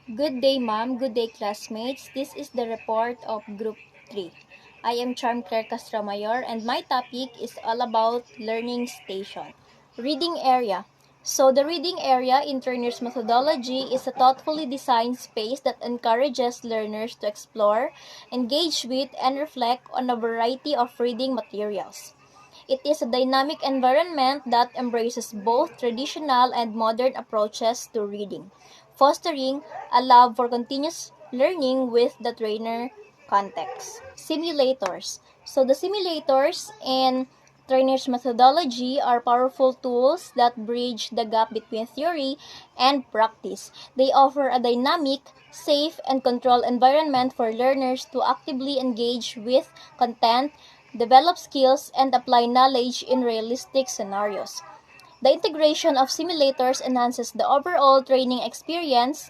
Good day, ma'am. Good day, classmates. This is the report of Group 3. I am Charm Claire Castramayor and my topic is all about learning station. Reading area. So the reading area in Turner's methodology is a thoughtfully designed space that encourages learners to explore, engage with, and reflect on a variety of reading materials. It is a dynamic environment that embraces both traditional and modern approaches to reading, fostering a love for continuous learning with the trainer context. Simulators. So the simulators in trainer's methodology are powerful tools that bridge the gap between theory and practice. They offer a dynamic, safe, and controlled environment for learners to actively engage with content, develop skills, and apply knowledge in realistic scenarios. The integration of simulators enhances the overall training experience,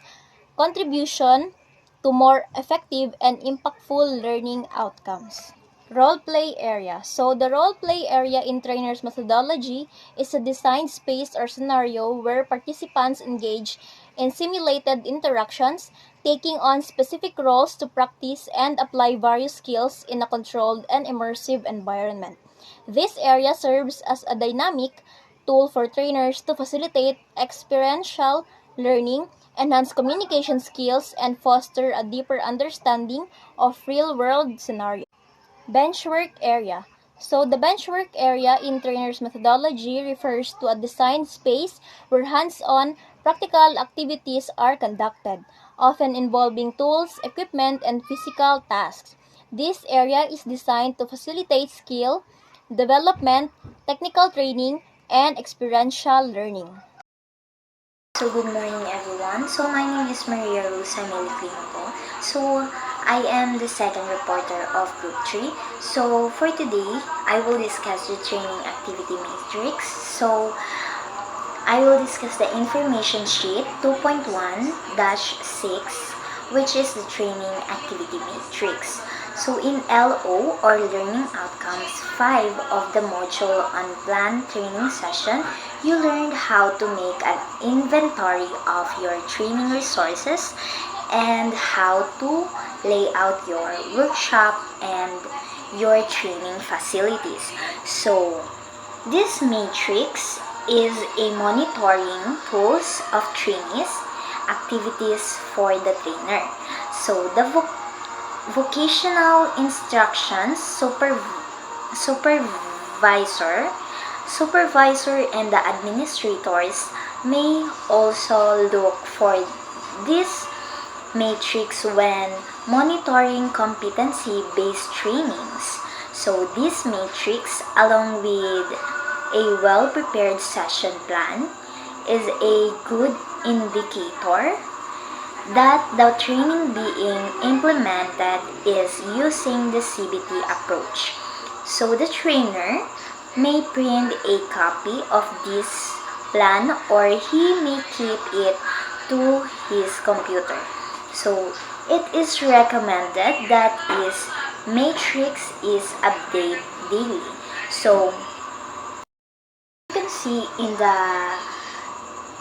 contribution to more effective and impactful learning outcomes. Role play area. So the role play area in trainer's methodology is a designed space or scenario where participants engage in simulated interactions, taking on specific roles to practice and apply various skills in a controlled and immersive environment. This area serves as a dynamic tool for trainers to facilitate experiential learning, enhance communication skills, and foster a deeper understanding of real-world scenarios. Benchwork area. So the benchwork area in trainer's methodology refers to a designed space where hands-on practical activities are conducted, often involving tools, equipment, and physical tasks. This area is designed to facilitate skill development, technical training, and experiential learning. So good morning everyone. So my name is Maria Rosa Meliclino po. So I am the second reporter of Group 3. So for today, I will discuss the training activity matrix. So I will discuss the information sheet 2.1-6, which is the training activity matrix. So in LO or learning outcomes 5 of the module on planned training session, you learned how to make an inventory of your training resources and how to lay out your workshop and your training facilities. So this matrix is a monitoring tools of trainees activities for the trainer. So the vocational instructions supervisor and the administrators may also look for this matrix when monitoring competency-based trainings. So this matrix, along with a well-prepared session plan, is a good indicator that the training being implemented is using the CBT approach. So the trainer may print a copy of this plan or he may keep it to his computer. So it is recommended that his matrix is updated daily. So you can see in the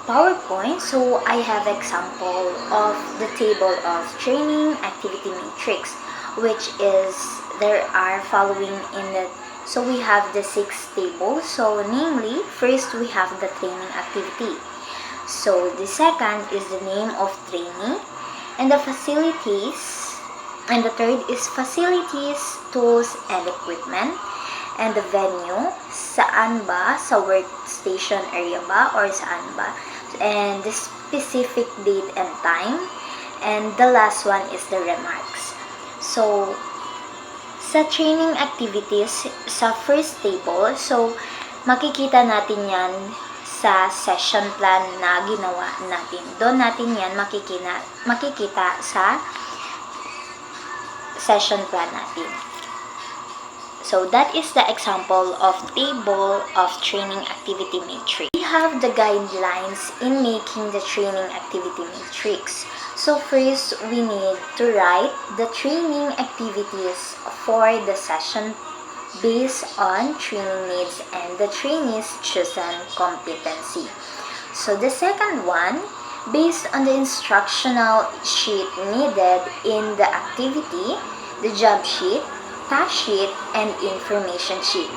PowerPoint, so I have example of the table of training activity matrix, which is there are following in the, so we have the 6 tables. So namely, first we have the training activity. So the second is the name of training and the facilities, and the third is facilities, tools, and equipment. And the venue, saan ba, sa workstation area ba or saan ba, and the specific date and time, and the last one is the remarks. So sa training activities sa first table, so makikita natin yan sa session plan na ginawa natin. Doon natin yan makikita sa session plan natin. So that is the example of table of training activity matrix. We have the guidelines in making the training activity matrix. So first, we need to write the training activities for the session based on training needs and the trainee's chosen competency. So the second one, based on the instructional sheet needed in the activity, the job sheet, task sheet, and information sheet.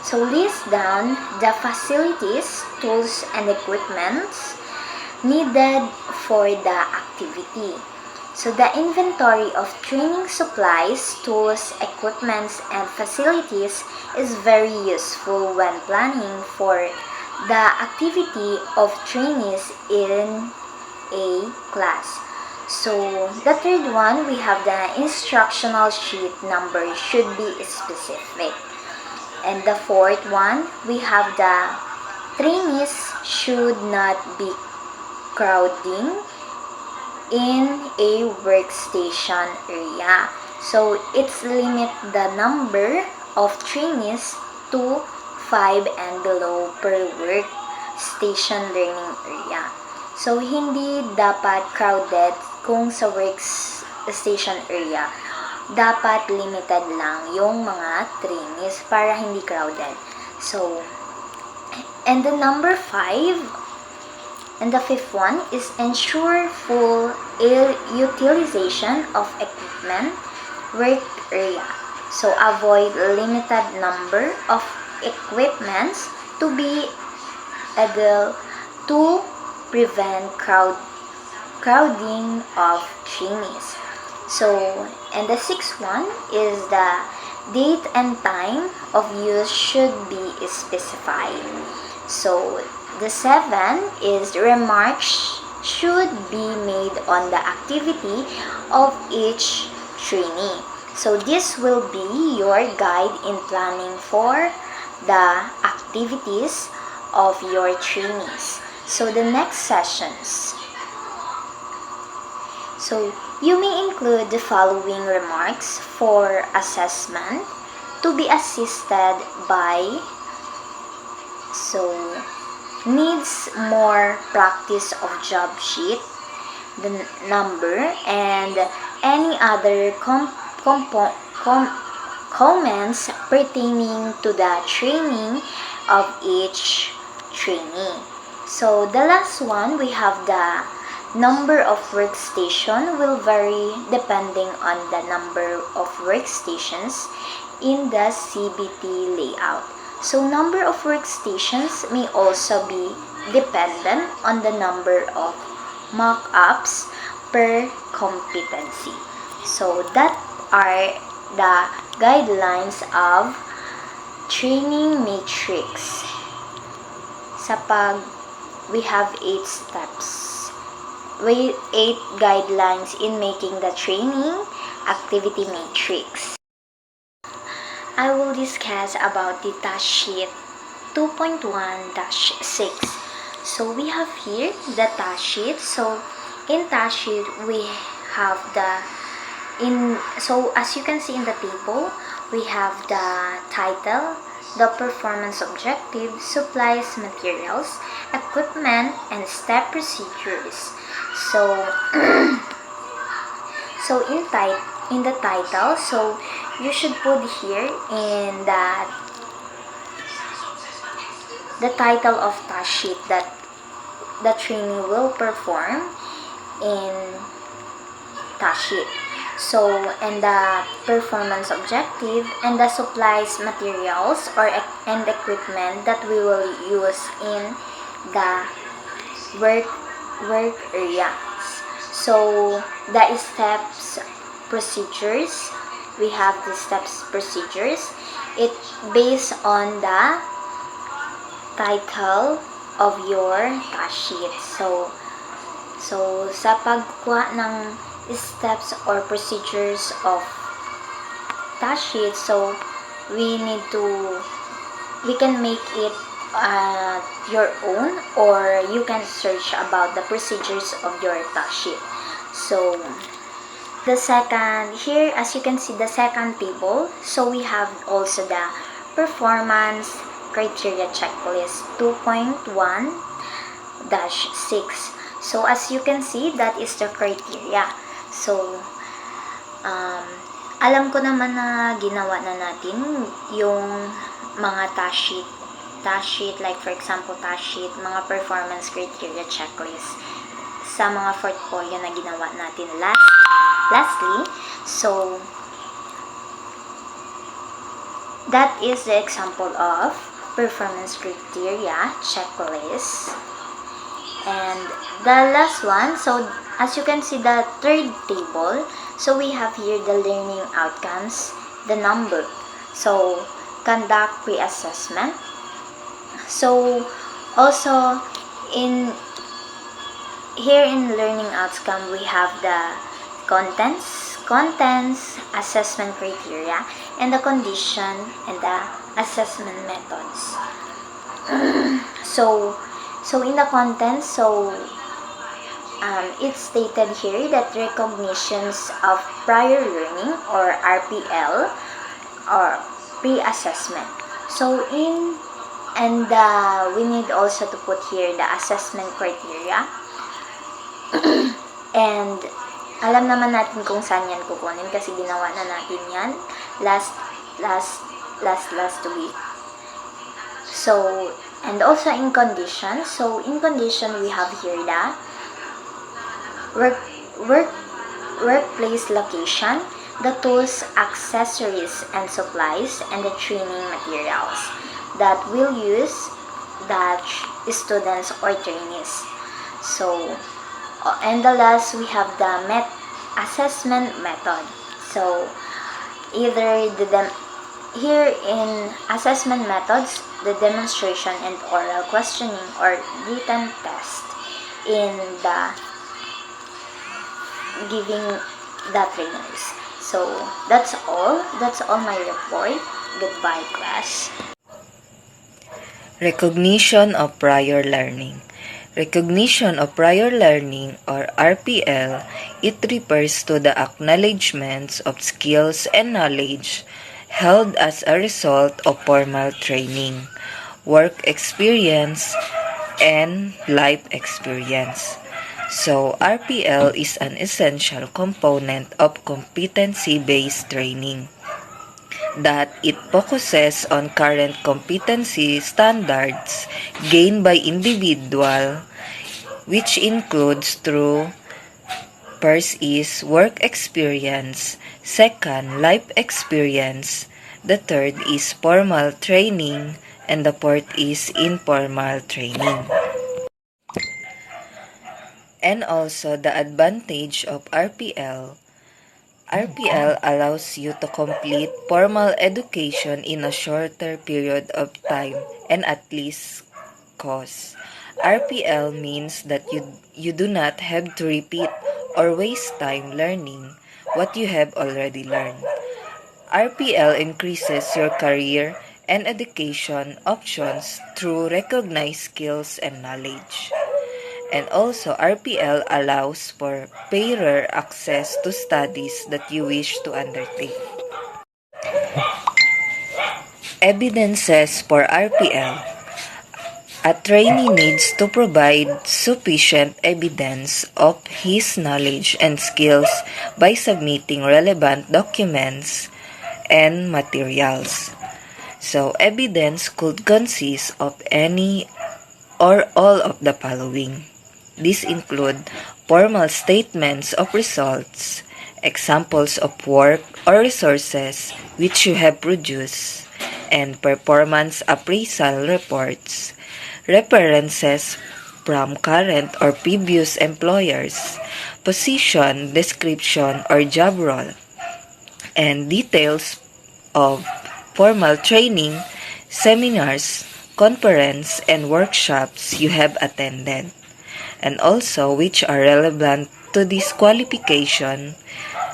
So list down the facilities, tools, and equipments needed for the activity. So the inventory of training supplies, tools, equipments, and facilities is very useful when planning for the activity of trainees in a class. So the third one, we have the instructional sheet number should be specific. And the fourth one, we have the trainees should not be crowding in a workstation area. So it's limit the number of trainees to 5 and below per workstation learning area. So hindi dapat crowded kung sa workstation area. Dapat limited lang yung mga trainees para hindi crowded. So, and the number 5, and the fifth one is ensure full utilization of equipment work area. So, avoid limited number of equipments to be able to prevent crowding of trainees. So, and the sixth one is the date and time of use should be specified. So, the 7 is remarks should be made on the activity of each trainee. So, this will be your guide in planning for the activities of your trainees. So, the next sessions. So, you may include the following remarks for assessment to be assisted by. So, needs more practice of job sheet, the number, and any other comments pertaining to the training of each trainee. So, the last one, we have the number of workstation will vary depending on the number of workstations in the CBT layout. So, number of workstations may also be dependent on the number of mock-ups per competency. So, that are the guidelines of training matrix. We have 8 steps. 8 guidelines in making the training activity matrix. I will discuss about the task sheet 2.1-6. So we have here the task sheet. So in task sheet we have so as you can see in the table, we have the title, the performance objective, supplies, materials, equipment, and step procedures. So, in the title, so you should put here in that the title of task sheet that the trainee will perform in task sheet. So, and the performance objective and the supplies, materials, and equipment that we will use in the work areas. So, the steps procedures, we have the steps procedures. It based on the title of your task sheet. So sa pagkuha ng steps or procedures of task sheet, so we can make it your own, or you can search about the procedures of your task sheet. So the second here, as you can see, the second table, so we have also the performance criteria checklist 2.1-6. So as you can see, that is the criteria. So alam ko naman na ginawa na natin yung mga task sheet, like for example task sheet, mga performance criteria checklist. sa mga portfolio na ginawa natin lastly. So, that is the example of performance criteria checklist. And the last one, so as you can see the third table, so we have here the learning outcomes, the number. So, conduct pre-assessment. So, also in learning outcome, we have the contents, assessment criteria, and the condition and the assessment methods. So in the contents, it's stated here that recognitions of prior learning or RPL or pre-assessment. So we need also to put here the assessment criteria. And alam naman natin kung saan yan kukunin kasi ginawa na natin yan last week. So, and also in condition. So, in condition, we have here the workplace location, the tools, accessories, and supplies, and the training materials that will use the students or trainees. So, and the last, we have the assessment method. So, either here in assessment methods, the demonstration and oral questioning or written test in the giving the trainers. So, that's all my report. Goodbye, class. Recognition of prior learning. Recognition of prior learning or RPL, it refers to the acknowledgments of skills and knowledge held as a result of formal training, work experience, and life experience. So, RPL is an essential component of competency-based training that it focuses on current competency standards gained by individual, which includes through first is work experience, second life experience, the third is formal training, and the fourth is informal training. And also the advantage of RPL allows you to complete formal education in a shorter period of time and at least cost. RPL means that you do not have to repeat or waste time learning what you have already learned. RPL increases your career and education options through recognized skills and knowledge. And also, RPL allows for fairer access to studies that you wish to undertake. Evidences for RPL. A trainee needs to provide sufficient evidence of his knowledge and skills by submitting relevant documents and materials. So, evidence could consist of any or all of the following. These include formal statements of results, examples of work or resources which you have produced, and performance appraisal reports, references from current or previous employers, position description or job role, and details of formal training, seminars, conference, and workshops you have attended, and also which are relevant to this qualification,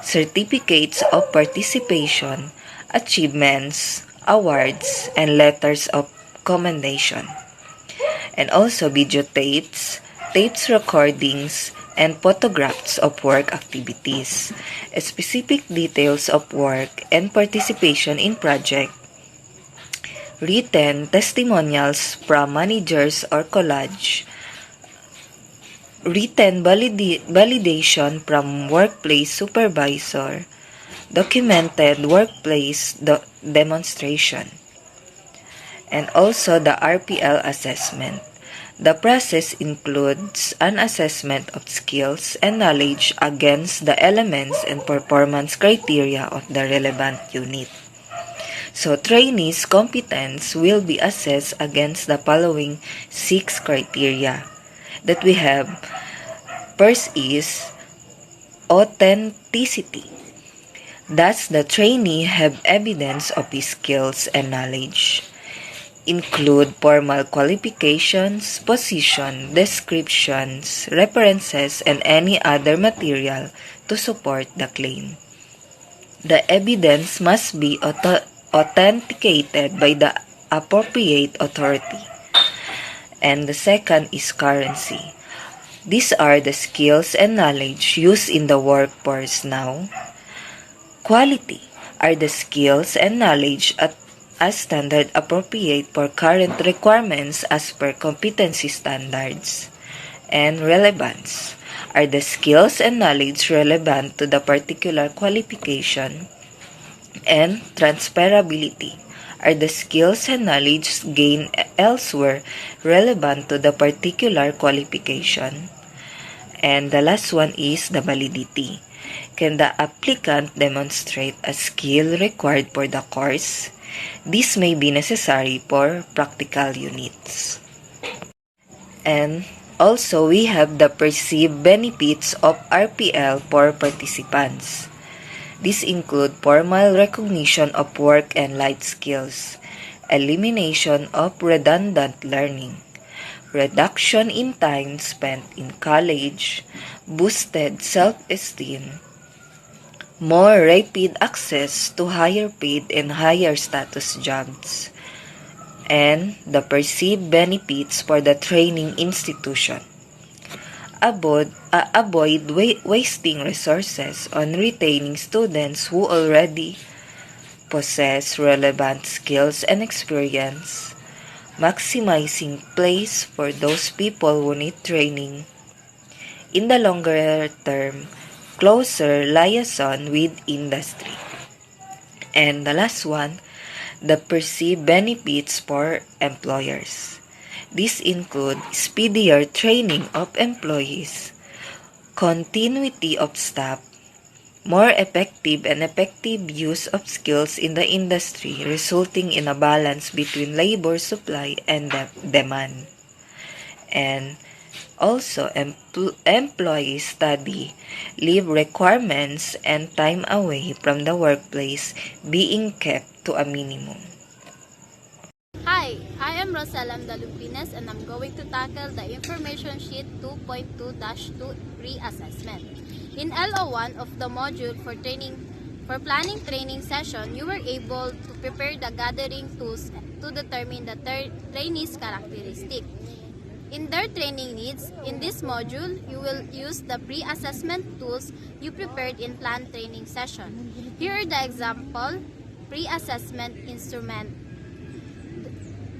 certificates of participation, achievements, awards, and letters of commendation, and also videotapes, tapes recordings, and photographs of work activities, specific details of work and participation in project, written testimonials from managers or college, written validation from workplace supervisor, documented workplace demonstration, and also the RPL assessment. The process includes an assessment of skills and knowledge against the elements and performance criteria of the relevant unit. So, trainees' competence will be assessed against the following 6 criteria that we have. First is authenticity. Does the trainee have evidence of his skills and knowledge? Include formal qualifications, position, descriptions, references, and any other material to support the claim. The evidence must be authenticated by the appropriate authority. And the second is currency. These are the skills and knowledge used in the workforce now. Quality are the skills and knowledge as standard appropriate for current requirements as per competency standards. And relevance are the skills and knowledge relevant to the particular qualification. And transferability are the skills and knowledge gained elsewhere relevant to the particular qualification. And the last one is the validity. Can the applicant demonstrate a skill required for the course? This may be necessary for practical units. And also, we have the perceived benefits of RPL for participants. These include formal recognition of work and life skills, elimination of redundant learning, reduction in time spent in college, boosted self-esteem, more rapid access to higher paid and higher status jobs, and the perceived benefits for the training institution. Avoid wasting resources on retaining students who already possess relevant skills and experience, maximizing place for those people who need training. In the longer term, closer liaison with industry. And the last one, the perceived benefits for employers. These include speedier training of employees, continuity of staff, more effective use of skills in the industry, resulting in a balance between labor supply and demand. And also, employees study leave requirements and time away from the workplace being kept to a minimum. Hi, I am Roselam Dalupines and I'm going to tackle the Information Sheet 2.2-2 Pre-Assessment. In LO1 of the module for planning training session, you were able to prepare the gathering tools to determine the trainee's characteristic. In their training needs, in this module, you will use the pre-assessment tools you prepared in planned training session. Here are the example pre-assessment instrument.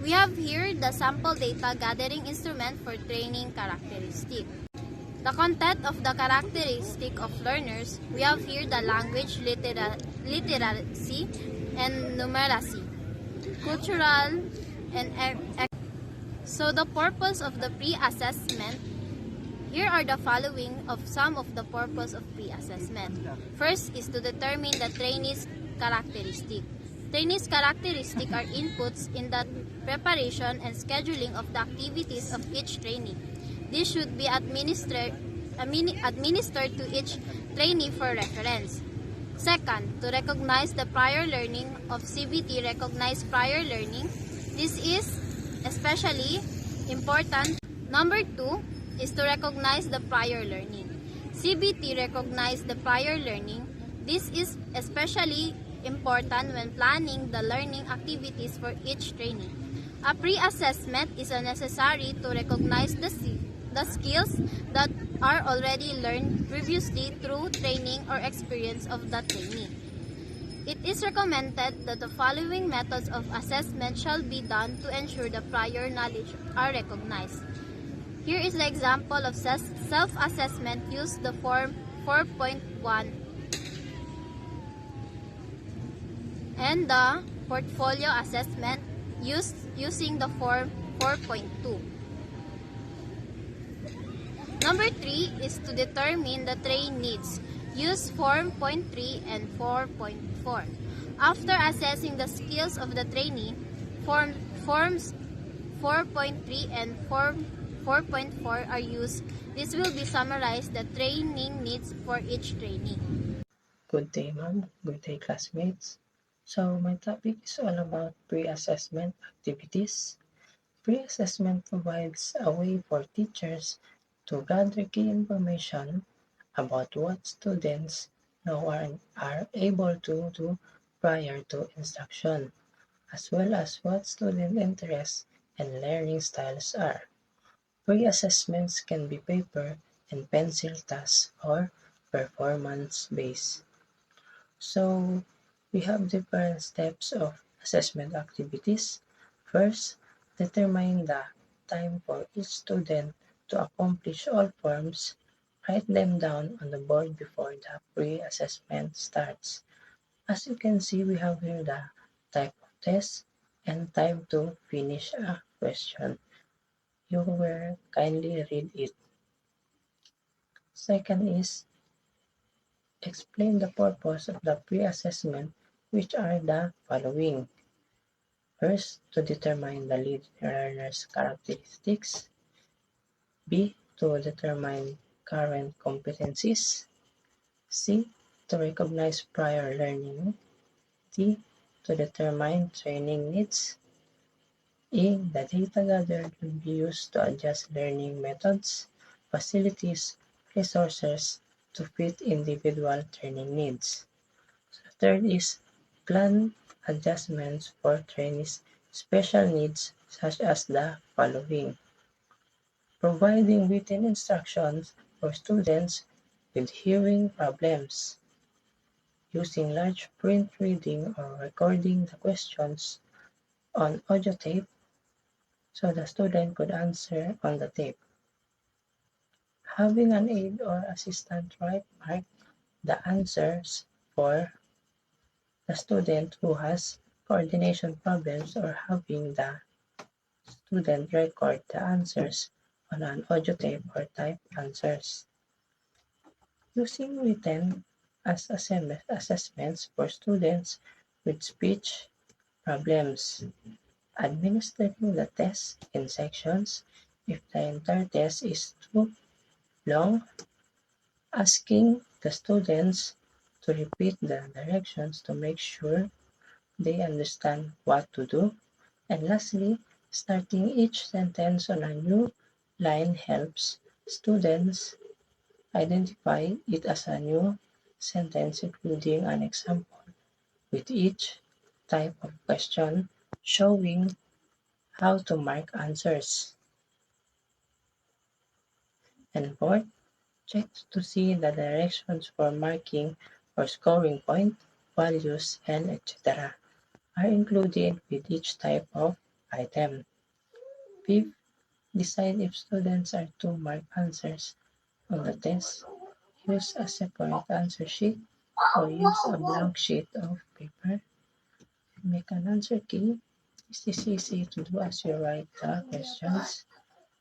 We have here the sample data gathering instrument for training characteristic. The content of the characteristic of learners, we have here the language literacy and numeracy, cultural and so the purpose of the pre-assessment, here are the following of some of the purpose of pre-assessment. First is to determine the trainee's characteristic. Trainee's characteristic are inputs in the preparation and scheduling of the activities of each trainee. This should be administered to each trainee for reference. Second, to recognize the prior learning of CBT recognized prior learning. This is especially important. Number 2 is to recognize the prior learning. CBT recognize the prior learning. This is especially important when planning the learning activities for each trainee. A pre-assessment is necessary to recognize the skills that are already learned previously through training or experience of the trainee. It is recommended that the following methods of assessment shall be done to ensure the prior knowledge are recognized. Here is the example of self-assessment. Use the form 4.1 and the portfolio assessment using the form 4.2. Number 3 is to determine the train needs. Use Form point 3 and 4.4. After assessing the skills of the trainee, Forms 4.3 and Form 4.4 are used. This will be summarized the training needs for each trainee. Good day, ma'am. Good day, classmates. So, my topic is all about pre-assessment activities. Pre-assessment provides a way for teachers to gather key information about what students know and are able to do prior to instruction, as well as what student interests and learning styles are. Pre-assessments can be paper and pencil tasks or performance-based. So we have different steps of assessment activities. First, determine the time for each student to accomplish all forms. Write them down on the board before the pre-assessment starts. As you can see, we have here the type of test and time to finish a question. You will kindly read it. Second is explain the purpose of the pre-assessment, which are the following. First, to determine the lead learner's characteristics. B, to determine current competencies. C, to recognize prior learning. D, to determine training needs. E, the data gathered will be used to adjust learning methods, facilities, resources to fit individual training needs. Third is plan adjustments for trainees' special needs such as the following. Providing written instructions for students with hearing problems. Using large print reading or recording the questions on audio tape so the student could answer on the tape. Having an aide or assistant write mark the answers for the student who has coordination problems or having the student record the answers on an audio tape or type answers. Using written as assessments for students with speech problems. Administering the test in sections if the entire test is too long. Asking the students to repeat the directions to make sure they understand what to do. And lastly, starting each sentence on a new line helps students identify it as a new sentence, including an example with each type of question, showing how to mark answers. And fourth, check to see the directions for marking or scoring point, values, and etc. are included with each type of item. Fifth, decide if students are to mark answers on the test. Use a separate answer sheet or use a blank sheet of paper. Make an answer key. This is easy to do as you write the questions.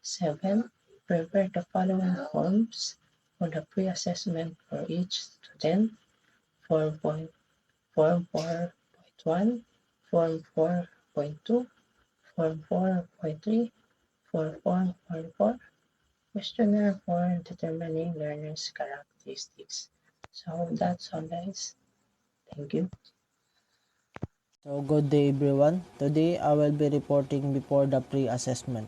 7. Prepare the following forms for the pre-assessment for each student. Form 4.1, Form 4.2, Form 4.3, for Form 4.4, questionnaire for determining learners' characteristics. So that's all, guys. Thank you. So good day everyone. Today I will be reporting before the pre-assessment.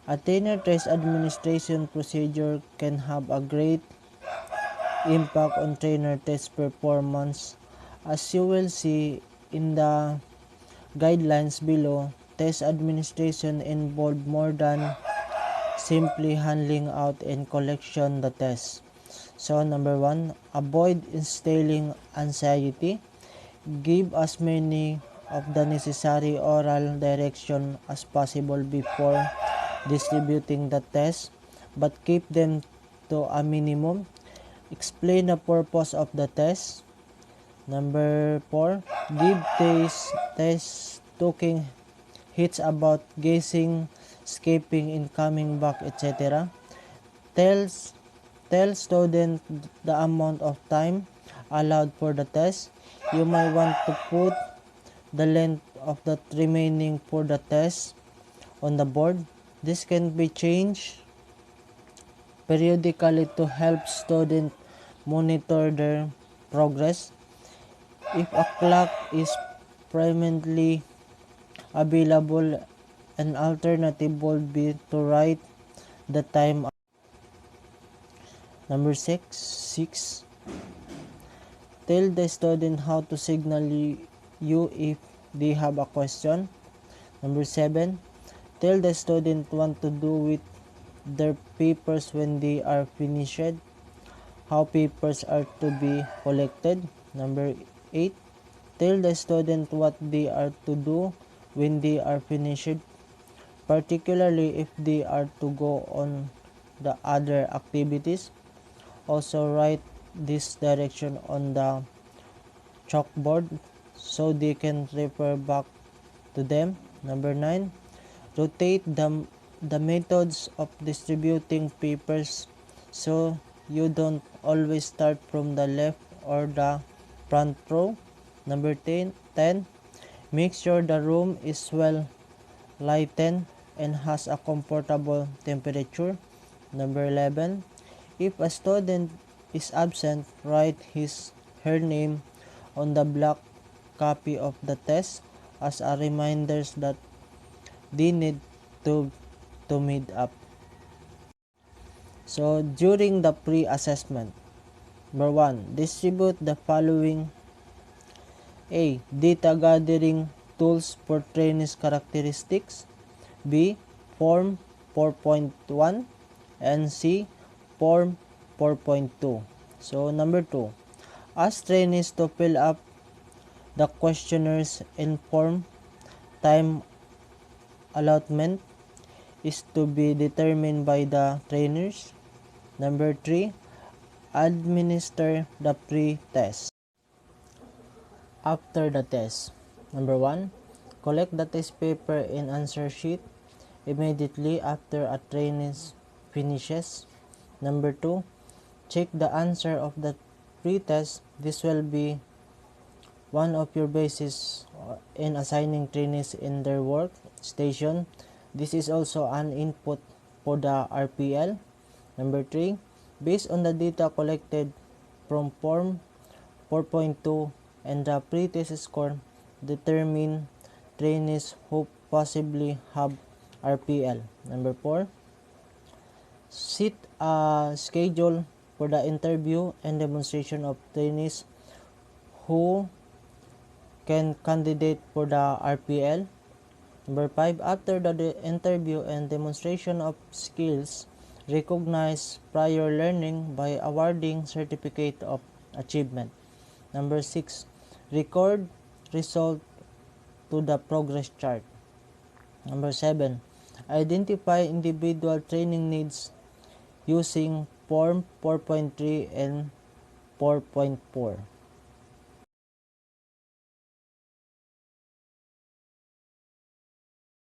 A tenure test administration procedure can have a great impact on trainer test performance. As you will see in the guidelines below, test administration involve more than simply handing out and collection the test. So number 1, avoid instilling anxiety. Give as many of the necessary oral direction as possible before distributing the test, but keep them to a minimum. Explain the purpose of the test. Number 4, give test taking hits about guessing, escaping, and coming back, etc. Tells Tell student the amount of time allowed for the test. You might want to put the length of the remaining for the test on the board. This can be changed periodically to help students monitor their progress. If a clock is permanently available, an alternative would be to write the time. Number 6. Tell the student how to signal you if they have a question. Number 7. Tell the student what to do with their papers when they are finished. How papers are to be collected. Number 8. Tell the student what they are to do when they are finished, particularly if they are to go on the other activities. Also write this direction on the chalkboard so they can refer back to them. Number 9. Rotate the methods of distributing papers so you don't always start from the left or the front row. Number 10. Make sure the room is well lighted and has a comfortable temperature. Number 11. If a student is absent, write her name on the black copy of the test as a reminder that they need to meet up. So, during the pre-assessment, number 1, distribute the following: A. Data gathering tools for trainees' characteristics. B. Form 4.1 and C. Form 4.2. So, number 2, ask trainees to fill up the questionnaires in form. Time allotment is to be determined by the trainers. Number 3, administer the pre-test. After the test, number 1, collect the test paper and answer sheet immediately after a trainee finishes. Number 2, check the answer of the pre-test. This will be one of your bases in assigning trainees in their work station. This is also an input for the RPL. Number 3, based on the data collected from Form 4.2 and the pre-test score, determine trainees who possibly have RPL. Number 4, set a schedule for the interview and demonstration of trainees who can candidate for the RPL. Number 5, after the interview and demonstration of skills, recognize prior learning by awarding certificate of achievement. Number 6, record result to the progress chart. Number 7, identify individual training needs using Form 4.3 and 4.4.